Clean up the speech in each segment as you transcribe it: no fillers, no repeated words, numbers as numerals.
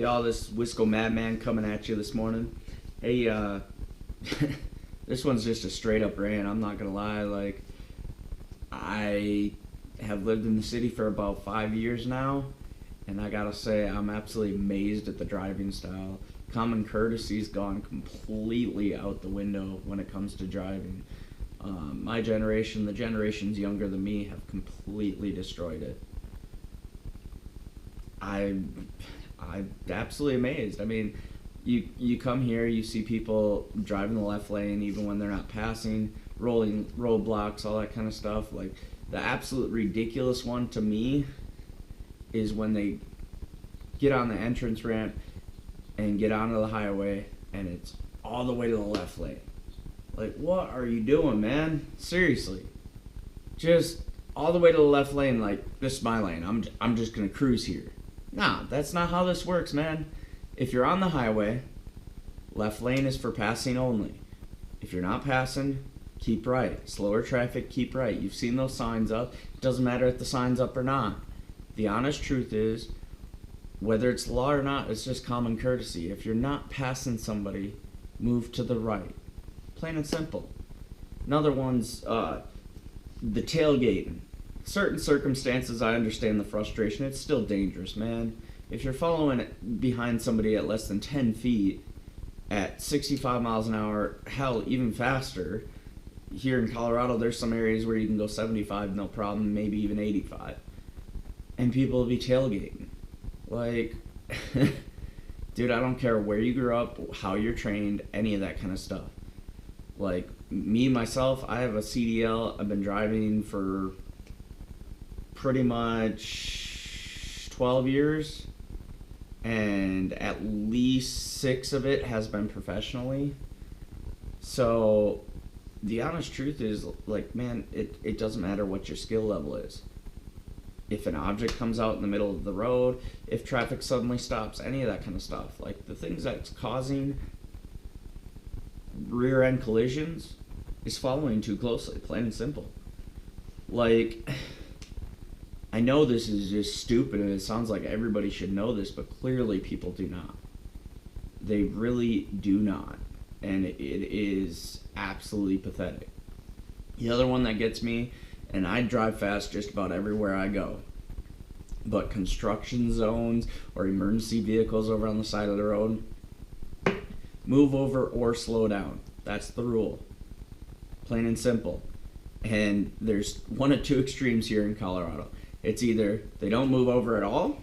Y'all, this Wisco Madman coming at you this morning. Hey, this one's just a straight up rant. I'm not gonna lie. Like, I have lived in the city for about 5 years now, and I gotta say, I'm absolutely amazed at the driving style. Common courtesy's gone completely out the window when it comes to driving. My generation, the generations younger than me, have completely destroyed it. I'm absolutely amazed. I mean, you come here, you see people driving the left lane even when they're not passing, rolling roadblocks, all that kind of stuff. Like, the absolute ridiculous one to me is when they get on the entrance ramp and get onto the highway and it's all the way to the left lane. Like, what are you doing, man? Seriously. Just all the way to the left lane, like, this is my lane. I'm just gonna cruise here. Nah, that's not how this works, man. If you're on the highway, left lane is for passing only. If you're not passing, keep right. Slower traffic, keep right. You've seen those signs up. It doesn't matter if the sign's up or not. The honest truth is, whether it's law or not, it's just common courtesy. If you're not passing somebody, move to the right. Plain and simple. Another one's the tailgating. Certain circumstances, I understand the frustration. It's still dangerous, man. If you're following behind somebody at less than 10 feet at 65 miles an hour, hell, even faster, here in Colorado, there's some areas where you can go 75, no problem, maybe even 85. And people will be tailgating. Like, dude, I don't care where you grew up, how you're trained, any of that kind of stuff. Like, me, myself, I have a CDL. I've been driving for pretty much 12 years, and at least 6 of it has been professionally. So the honest truth is, like, man, it doesn't matter what your skill level is. If an object comes out in the middle of the road, if traffic suddenly stops, any of that kind of stuff, like the things that's causing rear end collisions is following too closely, plain and simple. Like, I know this is just stupid and it sounds like everybody should know this, but clearly people do not. They really do not. And it is absolutely pathetic. The other one that gets me, and I drive fast just about everywhere I go, but construction zones or emergency vehicles over on the side of the road, move over or slow down. That's the rule. Plain and simple. And there's one of two extremes here in Colorado. It's either they don't move over at all,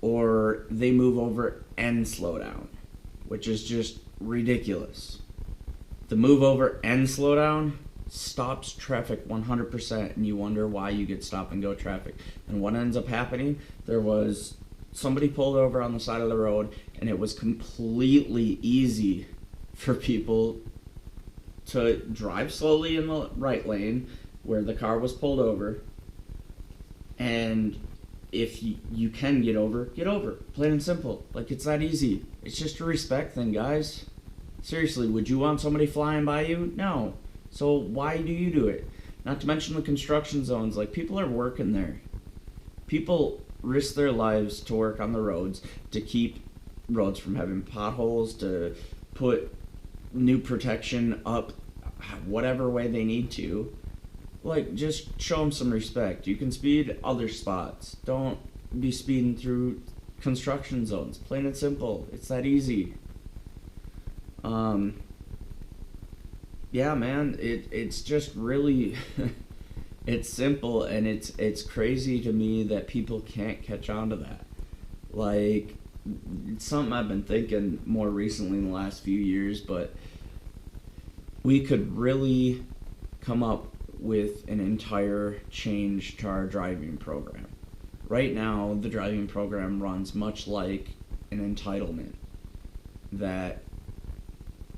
or they move over and slow down, which is just ridiculous. The move over and slow down stops traffic 100%, and you wonder why you get stop and go traffic. And what ends up happening, there was somebody pulled over on the side of the road, and it was completely easy for people to drive slowly in the right lane where the car was pulled over. And if you can get over, plain and simple. Like, it's that easy. It's just a respect thing, guys. Seriously, would you want somebody flying by you? No. So why do you do it? Not to mention the construction zones. Like, people are working there. People risk their lives to work on the roads, to keep roads from having potholes, to put new protection up whatever way they need to. Like, just show them some respect. You can speed other spots. Don't be speeding through construction zones. Plain and simple. It's that easy. Yeah, man, it's just really it's simple, and it's crazy to me that people can't catch on to that. Like, it's something I've been thinking more recently in the last few years, but we could really come up with an entire change to our driving program. Right now, the driving program runs much like an entitlement, that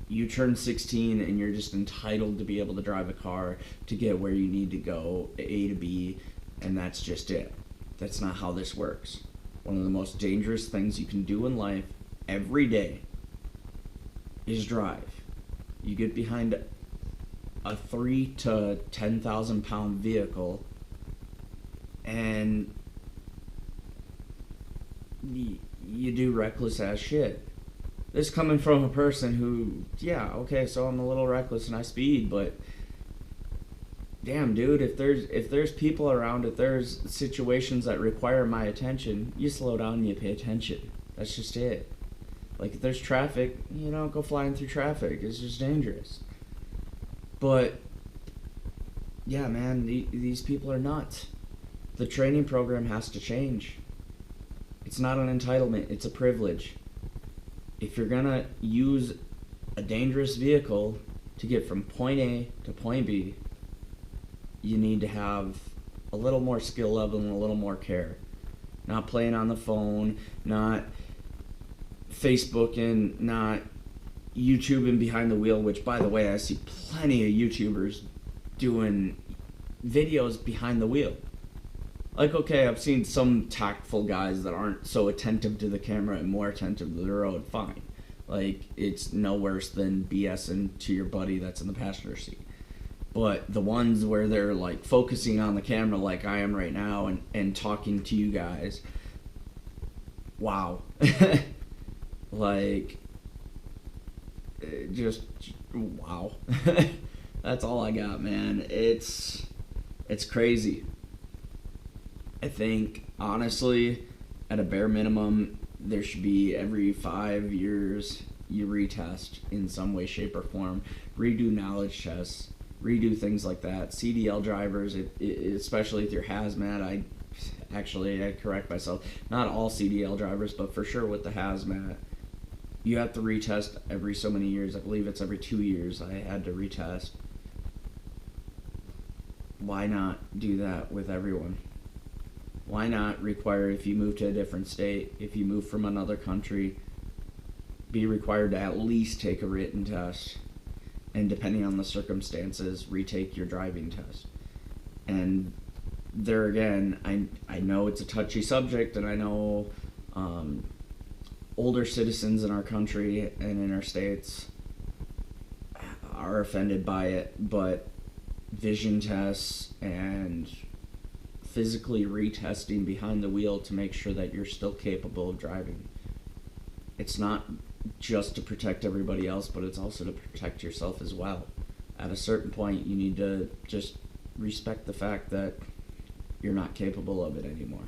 you turn 16 and you're just entitled to be able to drive a car to get where you need to go, A to B, and that's just it. That's not how this works. One of the most dangerous things you can do in life every day is drive. You get behind a 3 to 10,000 pound vehicle, and you do reckless ass shit. This coming from a person who, yeah, okay, so I'm a little reckless and I speed, but damn, dude, if there's people around, if there's situations that require my attention, you slow down and you pay attention. That's just it. Like, if there's traffic, go flying through traffic. It's just dangerous. But yeah, man, these people are nuts. The training program has to change. It's not an entitlement, it's a privilege. If you're gonna use a dangerous vehicle to get from point A to point B, you need to have a little more skill level and a little more care. Not playing on the phone, not Facebooking, not YouTubing behind the wheel, which, by the way, I see plenty of YouTubers doing videos behind the wheel. Like, okay, I've seen some tactful guys that aren't so attentive to the camera and more attentive to the road, fine. Like, it's no worse than BSing to your buddy that's in the passenger seat. But the ones where they're, like, focusing on the camera like I am right now and talking to you guys, wow. Like, just, wow. That's all I got, man. It's crazy. I think, honestly, at a bare minimum, there should be every 5 years you retest in some way, shape, or form. Redo knowledge tests. Redo things like that. CDL drivers, especially if you're hazmat, I correct myself. Not all CDL drivers, but for sure with the hazmat, you have to retest every so many years. I believe it's every 2 years I had to retest. Why not do that with everyone? Why not require, if you move to a different state, if you move from another country, be required to at least take a written test, and depending on the circumstances, retake your driving test. And there again, I know it's a touchy subject, and I know older citizens in our country and in our states are offended by it, but vision tests and physically retesting behind the wheel to make sure that you're still capable of driving. It's not just to protect everybody else, but it's also to protect yourself as well. At a certain point, you need to just respect the fact that you're not capable of it anymore.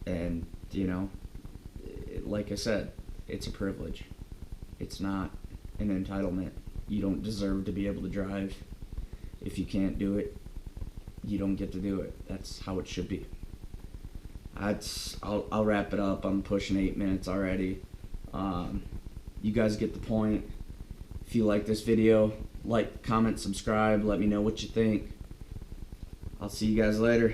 And, like I said, it's a privilege. It's not an entitlement. You don't deserve to be able to drive. If you can't do it, you don't get to do it. That's how it should be. I'll wrap it up. I'm pushing 8 minutes already. You guys get the point. If you like this video, like, comment, subscribe. Let me know what you think. I'll see you guys later.